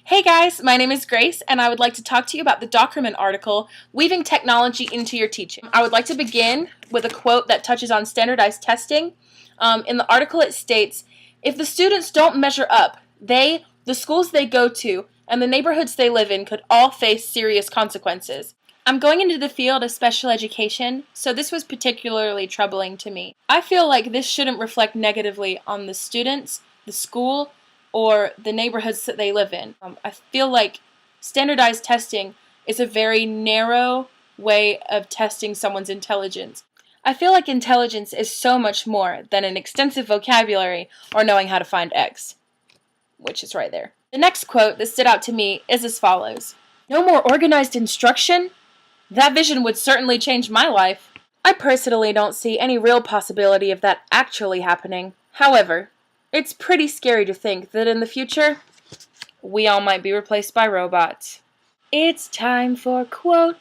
Hey guys, my name is Grace, and I would like to talk to you about the Dockerman article, Weaving Technology into Your Teaching. I would like to begin with a quote that touches on standardized testing. In the article it states, if the students don't measure up, they, the schools they go to, and the neighborhoods they live in could all face serious consequences. I'm going into the field of special education, so this was particularly troubling to me. I feel like this shouldn't reflect negatively on the students, the school, or the neighborhoods that they live in. I feel like standardized testing is a very narrow way of testing someone's intelligence. I feel like intelligence is so much more than an extensive vocabulary or knowing how to find X, which is right there. The next quote that stood out to me is as follows. No more organized instruction? That vision would certainly change my life. I personally don't see any real possibility of that actually happening. However, it's pretty scary to think that in the future, we all might be replaced by robots. It's time for quote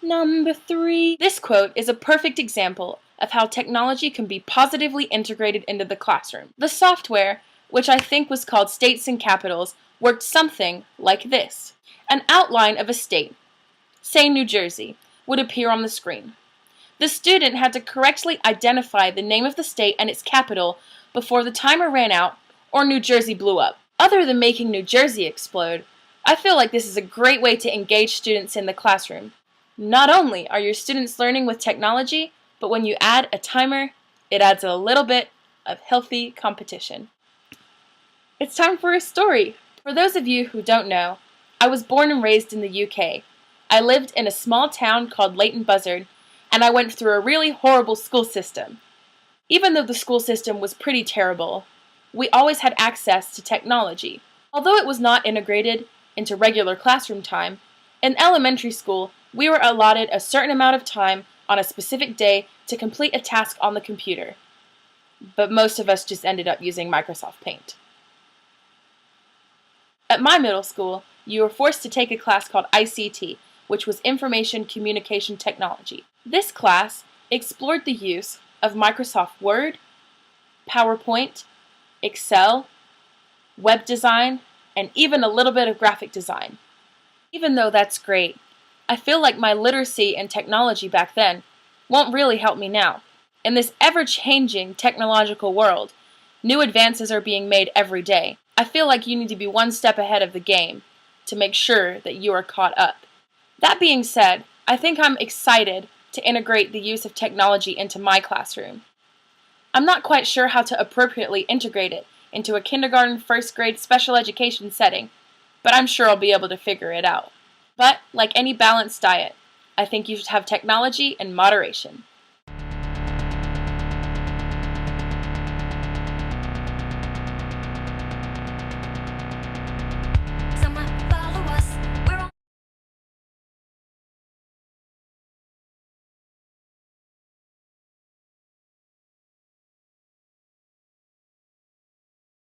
number 3. This quote is a perfect example of how technology can be positively integrated into the classroom. The software, which I think was called States and Capitals, worked something like this. An outline of a state, say New Jersey, would appear on the screen. The student had to correctly identify the name of the state and its capital before the timer ran out or New Jersey blew up. Other than making New Jersey explode, I feel like this is a great way to engage students in the classroom. Not only are your students learning with technology, but when you add a timer, it adds a little bit of healthy competition. It's time for a story. For those of you who don't know, I was born and raised in the UK. I lived in a small town called Leighton Buzzard, and I went through a really horrible school system. Even though the school system was pretty terrible, we always had access to technology. Although it was not integrated into regular classroom time, in elementary school, we were allotted a certain amount of time on a specific day to complete a task on the computer. But most of us just ended up using Microsoft Paint. At my middle school, you were forced to take a class called ICT, which was Information Communication Technology. This class explored the use of Microsoft Word, PowerPoint, Excel, web design, and even a little bit of graphic design. Even though that's great, I feel like my literacy in technology back then won't really help me now. In this ever-changing technological world, new advances are being made every day. I feel like you need to be one step ahead of the game to make sure that you are caught up. That being said, I think I'm excited to integrate the use of technology into my classroom. I'm not quite sure how to appropriately integrate it into a kindergarten, first grade special education setting, but I'm sure I'll be able to figure it out. But, like any balanced diet, I think you should have technology in moderation.